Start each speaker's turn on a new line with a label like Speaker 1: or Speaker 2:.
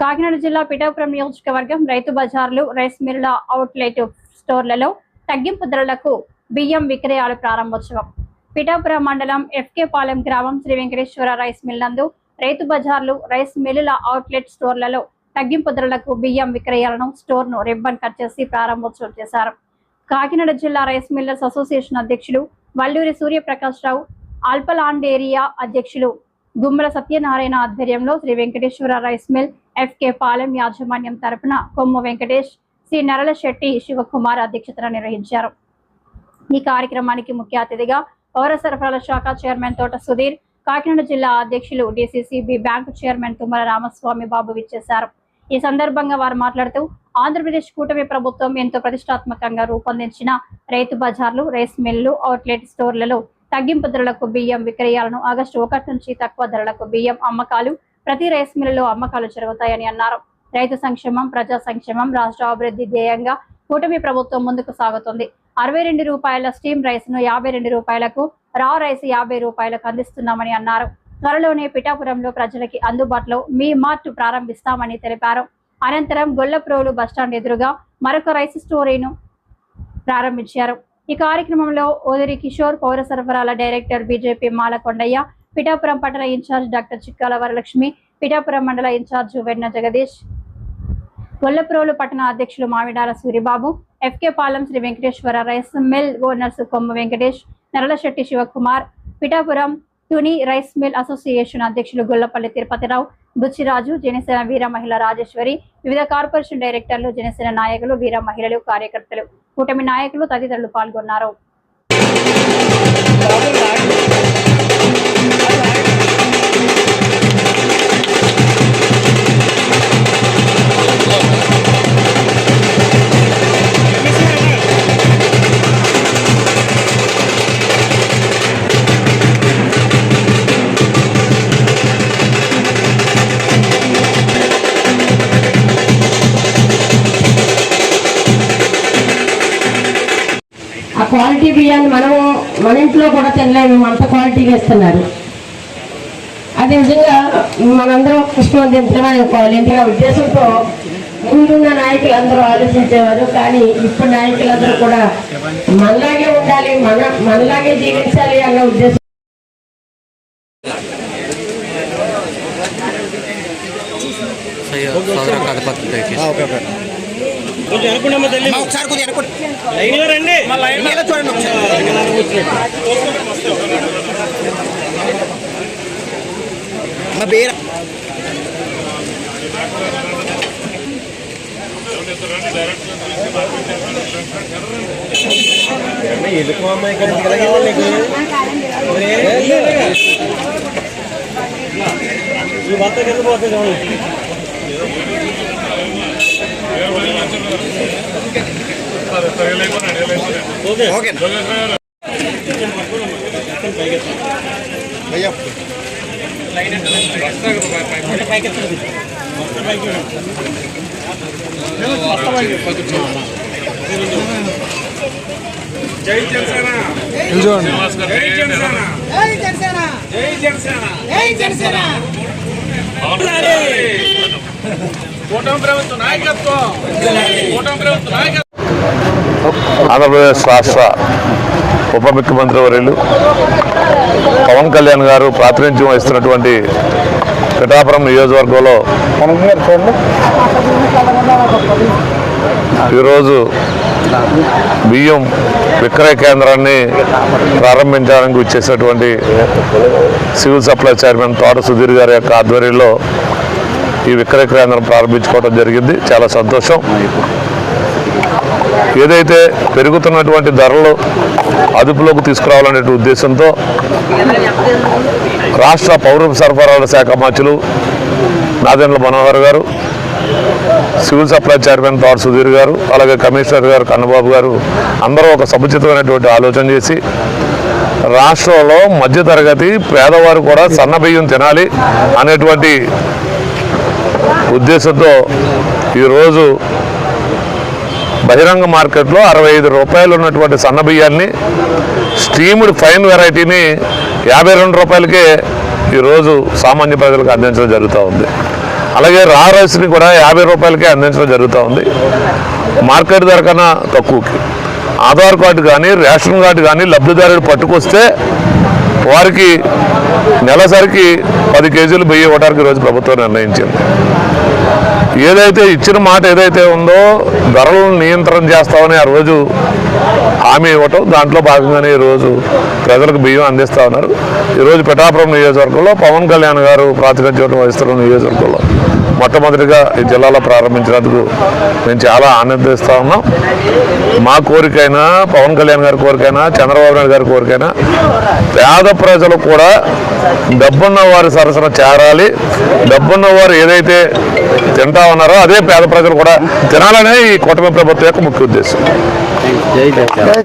Speaker 1: కాకినాడ జిల్లా పిఠాపురం నియోజకవర్గం రైతు బజార్లు, రైస్ మిల్లుల అవుట్లెట్ స్టోర్లలో తగ్గింపు ధరలకు బియ్యం విక్రయాలు ప్రారంభోత్సవం. పిఠాపురం మండలం ఎఫ్కే పాలెం గ్రామం శ్రీ వెంకటేశ్వర రైస్ మిల్ నందు రైతు బజార్లు, రైస్ మిల్లుల అవుట్లెట్ స్టోర్లలో తగ్గింపు ధరలకు బియ్యం విక్రయాలను స్టోర్ను రిబ్బన్ కట్ చేసి ప్రారంభోత్సవం చేశారు. కాకినాడ జిల్లా రైస్ మిల్లర్స్ అసోసియేషన్ అధ్యక్షులు వల్లూరి సూర్యప్రకాష్ రావు, ఆల్పలాండ్ ఏరియా అధ్యక్షులు గుమ్మల సత్యనారాయణ ఆధ్వర్యంలో Sri Venkateswara rice mill FK Palem యాజమాన్యం తరపున కొమ్ము వెంకటేష్, సి నరళశెట్టి శివకుమార్ అధ్యక్షతన నిర్వహించారు. ఈ కార్యక్రమానికి ముఖ్య అతిథిగా పౌర సరఫరాల శాఖ చైర్మన్ తోట సుధీర్, కాకినాడ జిల్లా అధ్యక్షులు DCCB bank chairman Tummala Ramaswamy Babu విచ్చేశారు. ఈ సందర్భంగా వారు మాట్లాడుతూ ఆంధ్రప్రదేశ్ కూటమి ప్రభుత్వం ఎంతో ప్రతిష్టాత్మకంగా రూపొందించిన రైతు బజార్లు, రైస్ మిల్లు, అవుట్లెట్ స్టోర్లలో తగ్గింపు ధరలకు బియ్యం విక్రయాలను ఆగస్టు 1 నుంచి తక్కువ ధరలకు బియ్యం అమ్మకాలు ప్రతి రైస్ మిల్లులో అమ్మకాలు జరుగుతాయని అన్నారు. రైతు సంక్షేమం, ప్రజా సంక్షేమం, రాష్ట్ర అభివృద్ధి ధ్యేయంగా కూటమి ప్రభుత్వం ముందుకు సాగుతుంది. 62 రూపాయల స్టీమ్ రైస్ ను 52 రూపాయలకు, రా రైస్ 50 రూపాయలకు అందిస్తున్నామని అన్నారు. త్వరలోనే పిఠాపురంలో ప్రజలకి అందుబాటులో మీ మార్ట్ ప్రారంభిస్తామని తెలిపారు. అనంతరం గొల్లప్రోలు బస్టాండ్ ఎదురుగా మరొక రైస్ స్టోరీను ప్రారంభించారు. ఈ కార్యక్రమంలో ఓదిరి కిషోర్, పౌర సరఫరాల డైరెక్టర్ బీజేపీ మాలకొండయ్య, పిఠాపురం పట్టణ ఇన్ఛార్జ్ డాక్టర్ చిక్కాల వరలక్ష్మి, పిఠాపురం మండల ఇన్ఛార్జ్ వెన్న జగదీష్, గొల్లప్రోలు పట్టణ అధ్యక్షులు Mamidala Suribabu, FK Palem Shri Venkateswara rice mill owners Kommu Venkatesh, Naralasetti Sivakumar, Pithapuram Tuni rice mill association అధ్యక్షులు గొల్లపల్లి తిరుపతిరావు, బుచ్చిరాజు, జనసేన వీర మహిళ రాజేశ్వరి, వివిధ కార్పొరేషన్ డైరెక్టర్లు, జనసేన నాయకులు, వీర మహిళలు, కార్యకర్తలు, కూటమి నాయకులు తదితరులు పాల్గొన్నారు.
Speaker 2: ఆ క్వాలిటీ బియ్యాన్ని మన ఇంట్లో కూడా తినలేము, అంత క్వాలిటీగా ఇస్తున్నారు. అదే విధంగా మనందరం కృష్ణవంతంగా క్వాలిటీగా ఉద్దేశంతో ముందున్న నాయకులు అందరూ ఆలోచించేవారు. కానీ ఇప్పుడు నాయకులందరూ కూడా మనలాగే ఉండాలి, మనలాగే జీవించాలి అన్న ఉద్దేశం.
Speaker 3: కొంచెం అనుకున్నామా తల్లి, ఒకసారి కొంచెం అనుకోండి, లైన్లో రండి, లైన్లో చూడండి ఒకసారి. ఎందుకు అమ్మాయి కదా నీకు ఈ భర్త కింద పోతుంది. ఓకే జై జనసేన, జై జనసేన, జై జనసేన, జై జనసేన, జై జనసేన. కూటమి ప్రభుత్వ నాయకత్వం, కూటమి ప్రభుత్వ నాయకత్వం.
Speaker 4: ఆంధ్రప్రదేశ్ రాష్ట్ర ఉప ముఖ్యమంత్రి వర్యులు పవన్ కళ్యాణ్ గారు ప్రాతినిధ్యం వహిస్తున్నటువంటి పిఠాపురం నియోజకవర్గంలో ఈరోజు బియ్యం విక్రయ కేంద్రాన్ని ప్రారంభించడానికి వచ్చేసినటువంటి సివిల్ సప్లై చైర్మన్ తోట సుధీర్ గారి యొక్క ఆధ్వర్యంలో ఈ విక్రయ కేంద్రం ప్రారంభించుకోవడం జరిగింది. చాలా సంతోషం. ఏదైతే పెరుగుతున్నటువంటి ధరలు అదుపులోకి తీసుకురావాలనే ఉద్దేశంతో రాష్ట్ర పౌర సరఫరాల శాఖ మంత్రులు నాదెండ్ల మనోహర్ గారు, సివిల్ సప్లై చైర్మన్ తోట సుధీర్ గారు, అలాగే కమిషనర్ గారు కన్నబాబు గారు అందరూ ఒక సముచితమైనటువంటి ఆలోచన చేసి రాష్ట్రంలో మధ్యతరగతి పేదవారు కూడా సన్న బియ్యం తినాలి అనేటువంటి ఉద్దేశంతో ఈరోజు బహిరంగ మార్కెట్లో 65 రూపాయలు ఉన్నటువంటి సన్న బియ్యాన్ని స్టీమ్డ్ ఫైన్ వెరైటీని 52 రూపాయలకే ఈరోజు సామాన్య ప్రజలకు అందించడం జరుగుతూ ఉంది. అలాగే రా రైస్ని కూడా 50 రూపాయలకే అందించడం జరుగుతూ ఉంది, మార్కెట్ ధర కన్నా తక్కువకి. ఆధార్ కార్డు కానీ రేషన్ కార్డు కానీ లబ్ధిదారుడు పట్టుకొస్తే వారికి నెలసరికి 10 కేజీలు బియ్యం ఇవ్వడానికి ఈరోజు ప్రభుత్వం నిర్ణయించింది. ఏదైతే ఇచ్చిన మాట ఏదైతే ఉందో ధరలను నియంత్రణ చేస్తామని ఆ రోజు హామీ ఇవ్వటం, దాంట్లో భాగంగానే ఈరోజు ప్రజలకు బియ్యం అందిస్తూ ఉన్నారు. ఈరోజు పిఠాపురం నియోజకవర్గంలో పవన్ కళ్యాణ్ గారు ప్రాతినిధ్యం వహిస్తున్న నియోజకవర్గంలో మొట్టమొదటిగా ఈ జిల్లాలో ప్రారంభించినందుకు మేము చాలా ఆనందిస్తూ ఉన్నాం. మా కోరికైనా, పవన్ కళ్యాణ్ గారి కోరికైనా, చంద్రబాబు నాయుడు గారి కోరికైనా పేద ప్రజలు కూడా డబ్బున్న వారి సరసన చేరాలి. డబ్బున్న వారు ఏదైతే తింటా ఉన్నారో అదే పేద ప్రజలు కూడా తినాలనే ఈ కూటమి ప్రభుత్వం యొక్క ముఖ్య ఉద్దేశం.